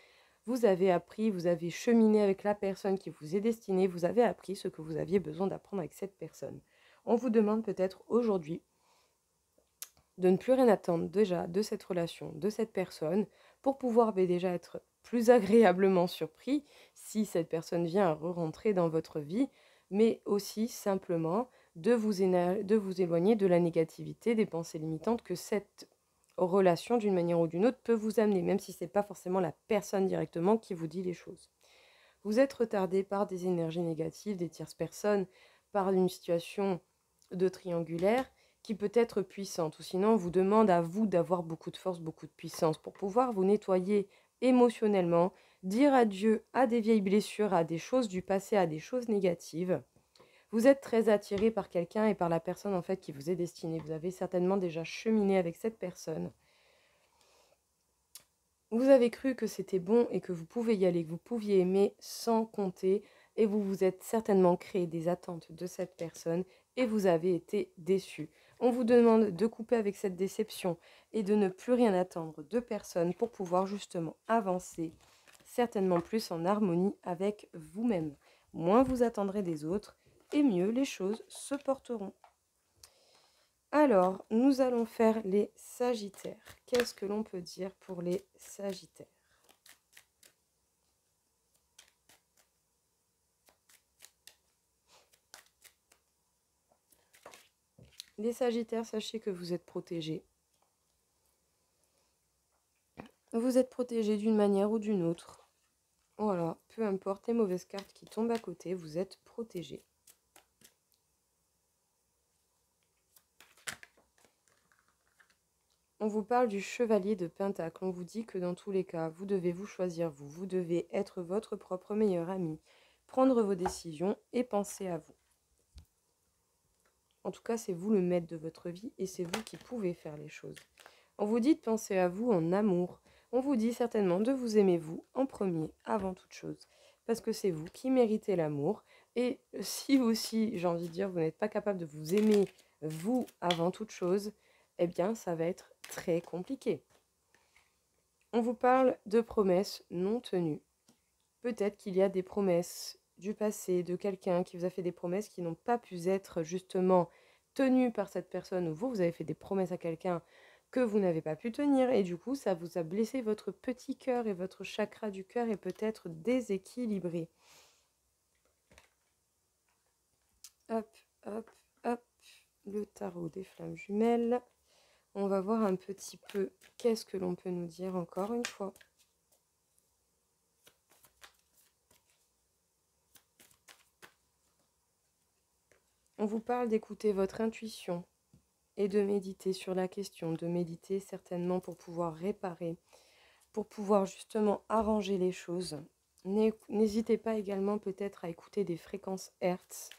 Vous avez appris, vous avez cheminé avec la personne qui vous est destinée, vous avez appris ce que vous aviez besoin d'apprendre avec cette personne. On vous demande peut-être aujourd'hui de ne plus rien attendre déjà de cette relation, de cette personne, pour pouvoir déjà être plus agréablement surpris si cette personne vient à re-rentrer dans votre vie, mais aussi simplement de vous éloigner de la négativité, des pensées limitantes que cette relation, d'une manière ou d'une autre, peut vous amener, même si ce n'est pas forcément la personne directement qui vous dit les choses. Vous êtes retardé par des énergies négatives, des tierces personnes, par une situation de triangulaire qui peut être puissante, ou sinon on vous demande à vous d'avoir beaucoup de force, beaucoup de puissance pour pouvoir vous nettoyer émotionnellement, dire adieu à des vieilles blessures, à des choses du passé, à des choses négatives. Vous êtes très attiré par quelqu'un et par la personne en fait qui vous est destinée. Vous avez certainement déjà cheminé avec cette personne. Vous avez cru que c'était bon et que vous pouvez y aller, que vous pouviez aimer sans compter, et vous vous êtes certainement créé des attentes de cette personne et vous avez été déçu. On vous demande de couper avec cette déception et de ne plus rien attendre de personne pour pouvoir justement avancer, certainement plus en harmonie avec vous-même. Moins vous attendrez des autres et mieux les choses se porteront. Alors, nous allons faire les Sagittaires. Qu'est-ce que l'on peut dire pour les Sagittaires? Les Sagittaires, sachez que vous êtes protégés. Vous êtes protégés d'une manière ou d'une autre. Voilà, peu importe les mauvaises cartes qui tombent à côté, vous êtes protégés. On vous parle du chevalier de Pentacle. On vous dit que dans tous les cas, vous devez vous choisir vous. Vous devez être votre propre meilleur ami, prendre vos décisions et penser à vous. En tout cas, c'est vous le maître de votre vie et c'est vous qui pouvez faire les choses. On vous dit de penser à vous en amour. On vous dit certainement de vous aimer vous en premier, avant toute chose. Parce que c'est vous qui méritez l'amour. Et si aussi, j'ai envie de dire, vous n'êtes pas capable de vous aimer vous avant toute chose, eh bien, ça va être très compliqué. On vous parle de promesses non tenues. Peut-être qu'il y a des promesses du passé, de quelqu'un qui vous a fait des promesses qui n'ont pas pu être justement tenues par cette personne, ou vous avez fait des promesses à quelqu'un que vous n'avez pas pu tenir, et du coup, ça vous a blessé votre petit cœur, et votre chakra du cœur est peut-être déséquilibré. Hop, hop, hop, le tarot des flammes jumelles. On va voir un petit peu qu'est-ce que l'on peut nous dire encore une fois. On vous parle d'écouter votre intuition et de méditer sur la question, de méditer certainement pour pouvoir réparer, pour pouvoir justement arranger les choses. N'hésitez pas également peut-être à écouter des fréquences Hertz,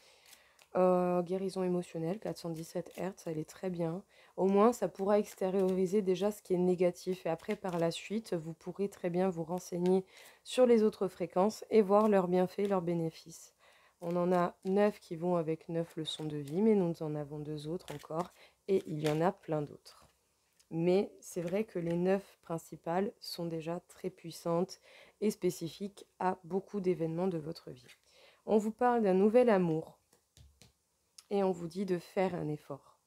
guérison émotionnelle, 417 Hertz, elle est très bien. Au moins, ça pourra extérioriser déjà ce qui est négatif. Et après, par la suite, vous pourrez très bien vous renseigner sur les autres fréquences et voir leurs bienfaits, leurs bénéfices. On en a 9 qui vont avec 9 leçons de vie, mais nous en avons 2 autres encore. Et il y en a plein d'autres. Mais c'est vrai que les 9 principales sont déjà très puissantes et spécifiques à beaucoup d'événements de votre vie. On vous parle d'un nouvel amour et on vous dit de faire un effort,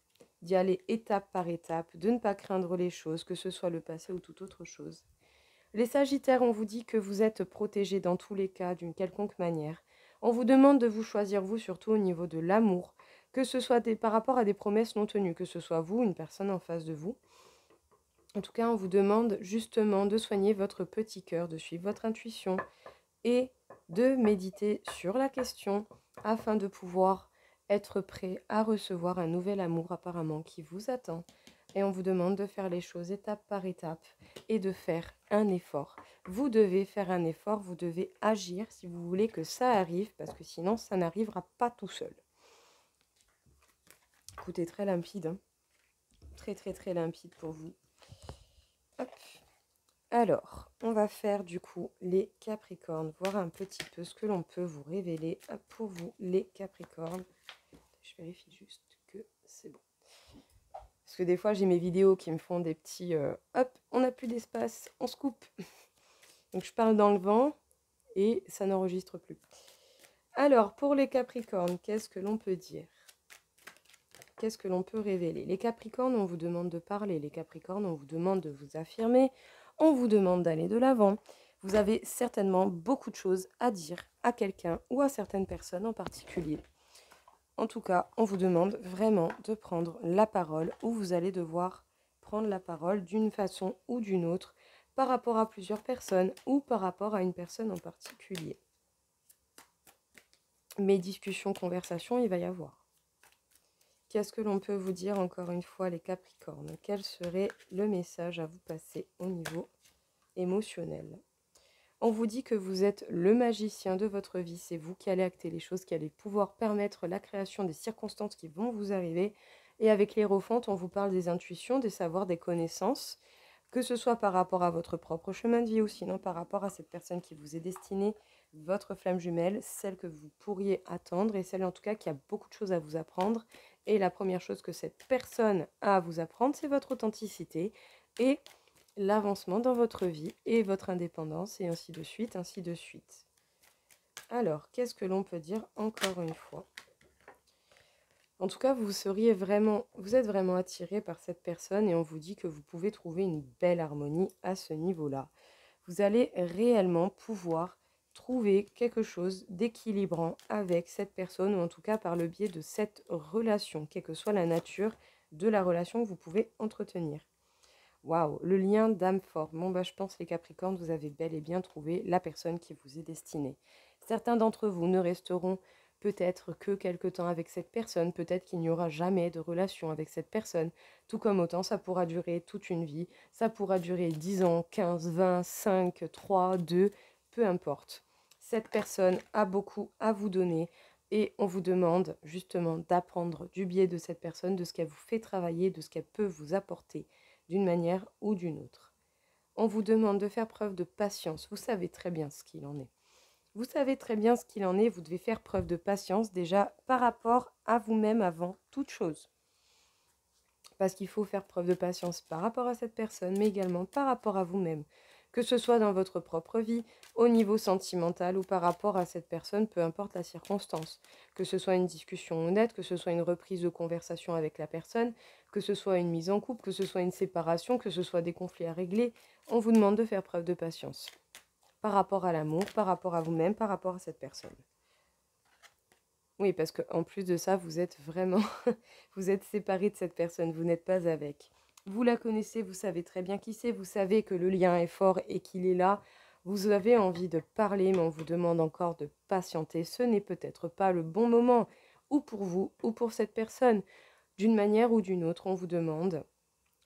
d'y aller étape par étape, de ne pas craindre les choses, que ce soit le passé ou toute autre chose. Les Sagittaires, on vous dit que vous êtes protégés dans tous les cas d'une quelconque manière. On vous demande de vous choisir vous, surtout au niveau de l'amour, que ce soit par rapport à des promesses non tenues, que ce soit vous, une personne en face de vous. En tout cas, on vous demande justement de soigner votre petit cœur, de suivre votre intuition et de méditer sur la question afin de pouvoir être prêt à recevoir un nouvel amour apparemment qui vous attend. Et on vous demande de faire les choses étape par étape et de faire un effort. Vous devez faire un effort, vous devez agir si vous voulez que ça arrive, parce que sinon ça n'arrivera pas tout seul. Écoutez, très limpide, hein. Très très très limpide pour vous. Hop. Alors, on va faire du coup les Capricornes, voir un petit peu ce que l'on peut vous révéler pour vous les Capricornes. Je vérifie juste que c'est bon. Parce que des fois, j'ai mes vidéos qui me font des petits... hop, on n'a plus d'espace, on se coupe. Donc, je parle dans le vent et ça n'enregistre plus. Alors, pour les Capricornes, qu'est-ce que l'on peut dire? Qu'est-ce que l'on peut révéler? Les Capricornes, on vous demande de parler. Les Capricornes, on vous demande de vous affirmer. On vous demande d'aller de l'avant. Vous avez certainement beaucoup de choses à dire à quelqu'un ou à certaines personnes en particulier. En tout cas, on vous demande vraiment de prendre la parole ou vous allez devoir prendre la parole d'une façon ou d'une autre par rapport à plusieurs personnes ou par rapport à une personne en particulier. Mais discussion, conversation, il va y avoir. Qu'est-ce que l'on peut vous dire encore une fois les Capricornes? Quel serait le message à vous passer au niveau émotionnel? On vous dit que vous êtes le magicien de votre vie, c'est vous qui allez acter les choses, qui allez pouvoir permettre la création des circonstances qui vont vous arriver. Et avec l'Hiérophante, on vous parle des intuitions, des savoirs, des connaissances que ce soit par rapport à votre propre chemin de vie ou sinon par rapport à cette personne qui vous est destinée, votre flamme jumelle, celle que vous pourriez attendre et celle en tout cas qui a beaucoup de choses à vous apprendre. Et la première chose que cette personne a à vous apprendre, c'est votre authenticité et l'avancement dans votre vie et votre indépendance et ainsi de suite, ainsi de suite. Alors, qu'est-ce que l'on peut dire encore une fois? En tout cas, vous êtes vraiment attiré par cette personne et on vous dit que vous pouvez trouver une belle harmonie à ce niveau-là. Vous allez réellement pouvoir trouver quelque chose d'équilibrant avec cette personne ou en tout cas par le biais de cette relation, quelle que soit la nature de la relation que vous pouvez entretenir. Waouh, le lien d'âme fort. Bon, bah, je pense, les Capricornes, vous avez bel et bien trouvé la personne qui vous est destinée. Certains d'entre vous ne resteront peut-être que quelque temps avec cette personne, peut-être qu'il n'y aura jamais de relation avec cette personne, tout comme autant ça pourra durer toute une vie, ça pourra durer 10 ans, 15, 20, 5, 3, 2, peu importe. Cette personne a beaucoup à vous donner et on vous demande justement d'apprendre du biais de cette personne, de ce qu'elle vous fait travailler, de ce qu'elle peut vous apporter d'une manière ou d'une autre. On vous demande de faire preuve de patience. Vous savez très bien ce qu'il en est. Vous savez très bien ce qu'il en est. Vous devez faire preuve de patience déjà par rapport à vous-même avant toute chose. Parce qu'il faut faire preuve de patience par rapport à cette personne, mais également par rapport à vous-même. Que ce soit dans votre propre vie, au niveau sentimental ou par rapport à cette personne, peu importe la circonstance. Que ce soit une discussion honnête, que ce soit une reprise de conversation avec la personne, que ce soit une mise en couple, que ce soit une séparation, que ce soit des conflits à régler, on vous demande de faire preuve de patience. Par rapport à l'amour, par rapport à vous-même, par rapport à cette personne. Oui, parce qu'en plus de ça, vous êtes vraiment, vous êtes séparé de cette personne, vous n'êtes pas avec. Vous la connaissez, vous savez très bien qui c'est, vous savez que le lien est fort et qu'il est là. Vous avez envie de parler, mais on vous demande encore de patienter. Ce n'est peut-être pas le bon moment, ou pour vous, ou pour cette personne. D'une manière ou d'une autre, on vous demande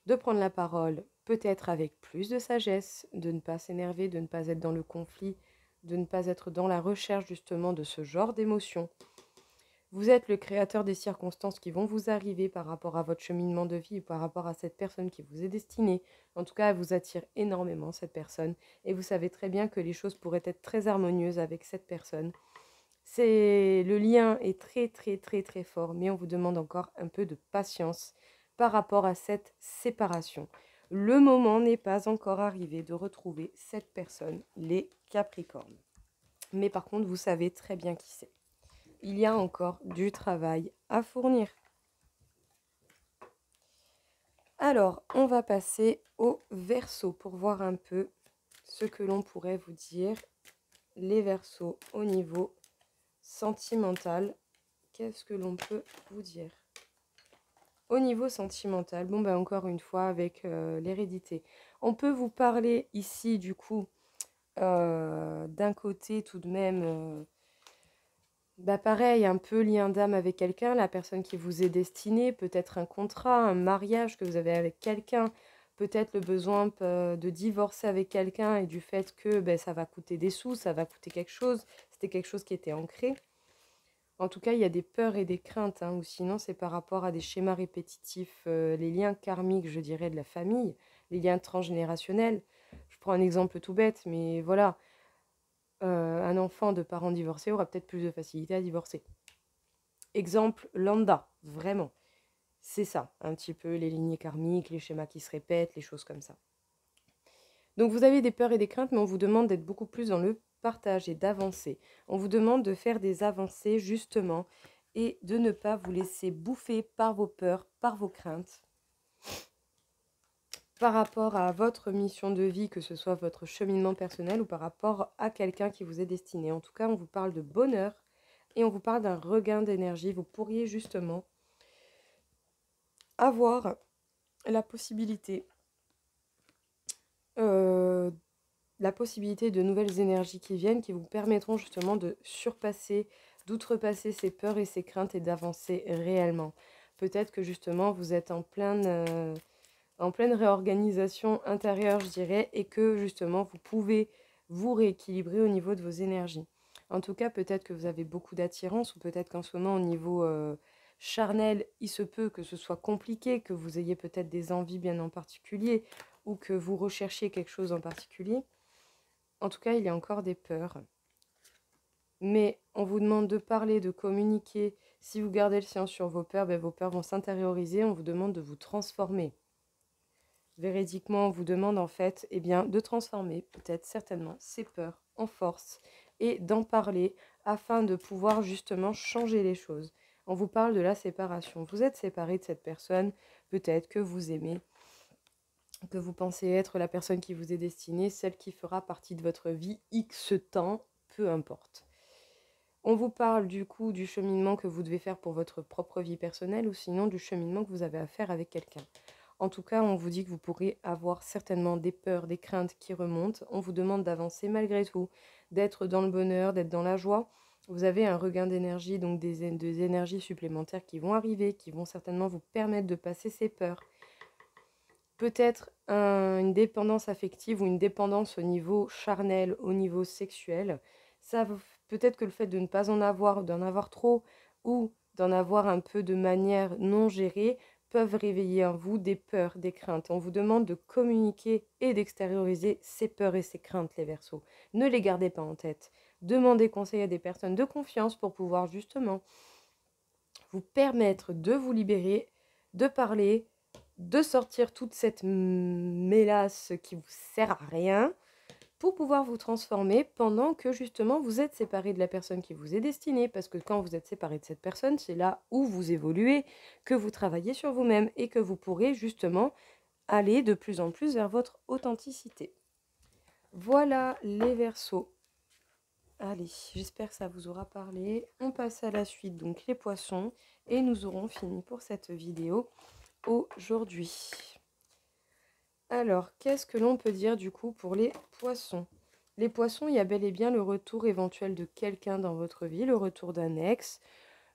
de prendre la parole, peut-être avec plus de sagesse, de ne pas s'énerver, de ne pas être dans le conflit, de ne pas être dans la recherche justement de ce genre d'émotions. Vous êtes le créateur des circonstances qui vont vous arriver par rapport à votre cheminement de vie ou par rapport à cette personne qui vous est destinée. En tout cas, elle vous attire énormément, cette personne. Et vous savez très bien que les choses pourraient être très harmonieuses avec cette personne. Le lien est très, très, très, très fort, mais on vous demande encore un peu de patience par rapport à cette séparation. Le moment n'est pas encore arrivé de retrouver cette personne, les Capricornes. Mais par contre, vous savez très bien qui c'est. Il y a encore du travail à fournir. Alors, on va passer au Verseau pour voir un peu ce que l'on pourrait vous dire. Les Verseaux au niveau sentimental, qu'est-ce que l'on peut vous dire? Au niveau sentimental, bon ben encore une fois avec l'hérédité. On peut vous parler ici du coup d'un côté tout de même... Bah pareil, un peu lien d'âme avec quelqu'un, la personne qui vous est destinée, peut-être un contrat, un mariage que vous avez avec quelqu'un, peut-être le besoin de divorcer avec quelqu'un et du fait que ben, ça va coûter des sous, ça va coûter quelque chose, c'était quelque chose qui était ancré. En tout cas, il y a des peurs et des craintes, hein, ou sinon c'est par rapport à des schémas répétitifs, les liens karmiques, je dirais, de la famille, les liens transgénérationnels. Je prends un exemple tout bête, mais voilà, un enfant de parents divorcés aura peut-être plus de facilité à divorcer. Exemple lambda, vraiment. C'est ça, un petit peu les lignées karmiques, les schémas qui se répètent, les choses comme ça. Donc vous avez des peurs et des craintes, mais on vous demande d'être beaucoup plus dans le partage et d'avancer. On vous demande de faire des avancées justement et de ne pas vous laisser bouffer par vos peurs, par vos craintes. Par rapport à votre mission de vie, que ce soit votre cheminement personnel ou par rapport à quelqu'un qui vous est destiné. En tout cas, on vous parle de bonheur et on vous parle d'un regain d'énergie. Vous pourriez justement avoir la possibilité de nouvelles énergies qui viennent, qui vous permettront justement de surpasser, d'outrepasser ces peurs et ces craintes et d'avancer réellement. Peut-être que justement vous êtes en pleine réorganisation intérieure, je dirais, et que justement vous pouvez vous rééquilibrer au niveau de vos énergies. En tout cas, peut-être que vous avez beaucoup d'attirance ou peut-être qu'en ce moment au niveau charnel, il se peut que ce soit compliqué, que vous ayez peut-être des envies bien en particulier ou que vous recherchiez quelque chose en particulier. En tout cas, il y a encore des peurs. Mais on vous demande de parler, de communiquer. Si vous gardez le silence sur vos peurs, vos peurs vont s'intérioriser. On vous demande de vous transformer. Véridiquement, on vous demande en fait de transformer peut-être certainement ces peurs en force et d'en parler afin de pouvoir justement changer les choses. On vous parle de la séparation. Vous êtes séparé de cette personne, peut-être que vous aimez, que vous pensez être la personne qui vous est destinée, celle qui fera partie de votre vie X temps, peu importe. On vous parle du coup du cheminement que vous devez faire pour votre propre vie personnelle ou sinon du cheminement que vous avez à faire avec quelqu'un. En tout cas, on vous dit que vous pourrez avoir certainement des peurs, des craintes qui remontent. On vous demande d'avancer malgré tout, d'être dans le bonheur, d'être dans la joie. Vous avez un regain d'énergie, donc des énergies supplémentaires qui vont arriver, qui vont certainement vous permettre de passer ces peurs. Peut-être une dépendance affective ou une dépendance au niveau charnel, au niveau sexuel. Ça, peut-être que le fait de ne pas en avoir, d'en avoir trop, ou d'en avoir un peu de manière non gérée, peuvent réveiller en vous des peurs, des craintes. On vous demande de communiquer et d'extérioriser ces peurs et ces craintes, les Verseaux. Ne les gardez pas en tête. Demandez conseil à des personnes de confiance pour pouvoir justement vous permettre de vous libérer, de parler, de sortir toute cette mélasse qui vous sert à rien pour pouvoir vous transformer pendant que justement vous êtes séparé de la personne qui vous est destinée, parce que quand vous êtes séparé de cette personne, c'est là où vous évoluez, que vous travaillez sur vous-même et que vous pourrez justement aller de plus en plus vers votre authenticité. Voilà les Verseaux. Allez, j'espère que ça vous aura parlé. On passe à la suite, donc les poissons, et nous aurons fini pour cette vidéo aujourd'hui. Alors, qu'est-ce que l'on peut dire du coup pour les poissons? Les poissons, il y a bel et bien le retour éventuel de quelqu'un dans votre vie, le retour d'un ex,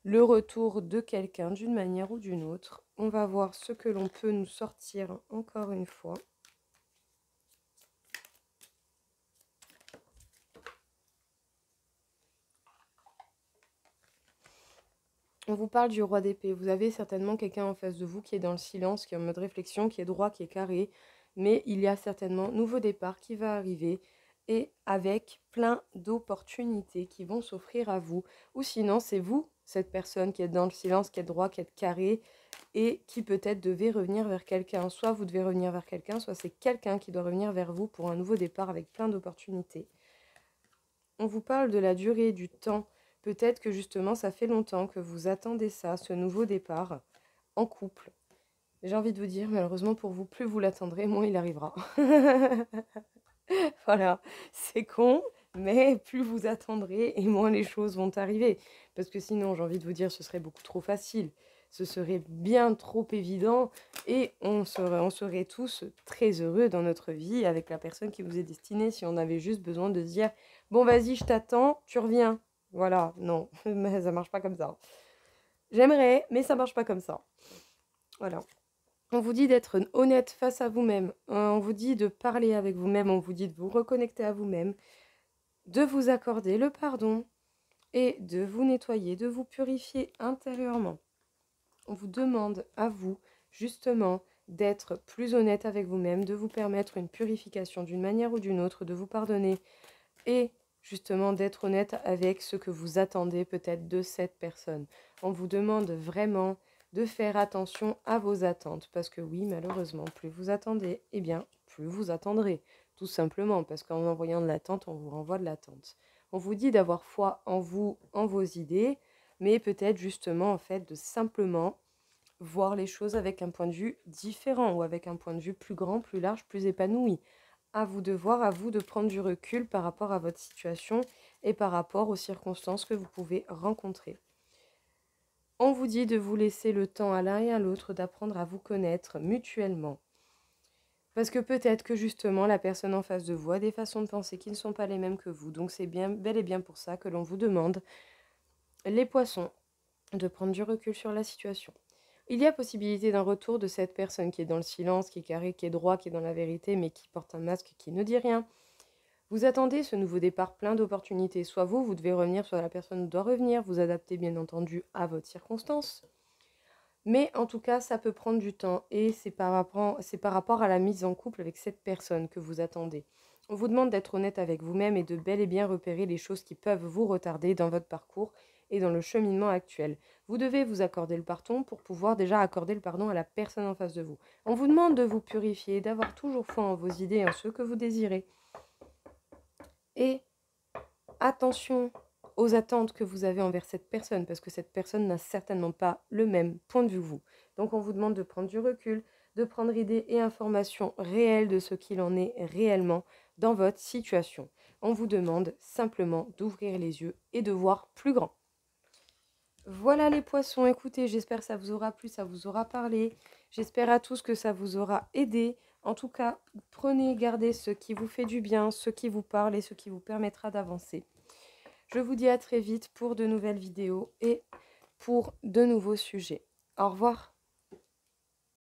le retour de quelqu'un d'une manière ou d'une autre. On va voir ce que l'on peut nous sortir encore une fois. On vous parle du roi d'épée. Vous avez certainement quelqu'un en face de vous qui est dans le silence, qui est en mode réflexion, qui est droit, qui est carré. Mais il y a certainement nouveau départ qui va arriver et avec plein d'opportunités qui vont s'offrir à vous. Ou sinon, c'est vous, cette personne qui est dans le silence, qui est droit, qui est carré et qui peut-être devait revenir vers quelqu'un. Soit vous devez revenir vers quelqu'un, soit c'est quelqu'un qui doit revenir vers vous pour un nouveau départ avec plein d'opportunités. On vous parle de la durée du temps. Peut-être que justement, ça fait longtemps que vous attendez ça, ce nouveau départ en couple. J'ai envie de vous dire, malheureusement pour vous, plus vous l'attendrez, moins il arrivera. Voilà, c'est con, mais plus vous attendrez et moins les choses vont arriver. Parce que sinon, j'ai envie de vous dire, ce serait beaucoup trop facile. Ce serait bien trop évident et on serait tous très heureux dans notre vie avec la personne qui vous est destinée si on avait juste besoin de dire « Bon, vas-y, je t'attends, tu reviens. » Voilà, non, mais ça marche pas comme ça. J'aimerais, mais ça marche pas comme ça. Voilà. On vous dit d'être honnête face à vous-même. On vous dit de parler avec vous-même. On vous dit de vous reconnecter à vous-même. De vous accorder le pardon. Et de vous nettoyer, de vous purifier intérieurement. On vous demande à vous, justement, d'être plus honnête avec vous-même, de vous permettre une purification d'une manière ou d'une autre, de vous pardonner. Et justement d'être honnête avec ce que vous attendez peut-être de cette personne. On vous demande vraiment de faire attention à vos attentes. Parce que oui, malheureusement, plus vous attendez, eh bien, plus vous attendrez. Tout simplement, parce qu'en envoyant de l'attente, on vous renvoie de l'attente. On vous dit d'avoir foi en vous, en vos idées, mais peut-être justement, en fait, de simplement voir les choses avec un point de vue différent ou avec un point de vue plus grand, plus large, plus épanoui. À vous de voir, à vous de prendre du recul par rapport à votre situation et par rapport aux circonstances que vous pouvez rencontrer. On vous dit de vous laisser le temps à l'un et à l'autre d'apprendre à vous connaître mutuellement. Parce que peut-être que justement la personne en face de vous a des façons de penser qui ne sont pas les mêmes que vous. Donc c'est bien, bel et bien pour ça que l'on vous demande, les poissons, de prendre du recul sur la situation. Il y a possibilité d'un retour de cette personne qui est dans le silence, qui est carré, qui est droit, qui est dans la vérité, mais qui porte un masque, qui ne dit rien. Vous attendez ce nouveau départ plein d'opportunités. Soit vous devez revenir, soit la personne doit revenir. Vous adaptez bien entendu à votre circonstance. Mais en tout cas, ça peut prendre du temps et c'est par rapport à la mise en couple avec cette personne que vous attendez. On vous demande d'être honnête avec vous-même et de bel et bien repérer les choses qui peuvent vous retarder dans votre parcours et dans le cheminement actuel. Vous devez vous accorder le pardon pour pouvoir déjà accorder le pardon à la personne en face de vous. On vous demande de vous purifier, d'avoir toujours foi en vos idées et en ce que vous désirez. Et attention aux attentes que vous avez envers cette personne, parce que cette personne n'a certainement pas le même point de vue que vous. Donc on vous demande de prendre du recul, de prendre idée et information réelle de ce qu'il en est réellement dans votre situation. On vous demande simplement d'ouvrir les yeux et de voir plus grand. Voilà les poissons, écoutez, j'espère que ça vous aura plu, ça vous aura parlé. J'espère à tous que ça vous aura aidé. En tout cas, prenez, gardez ce qui vous fait du bien, ce qui vous parle et ce qui vous permettra d'avancer. Je vous dis à très vite pour de nouvelles vidéos et pour de nouveaux sujets. Au revoir.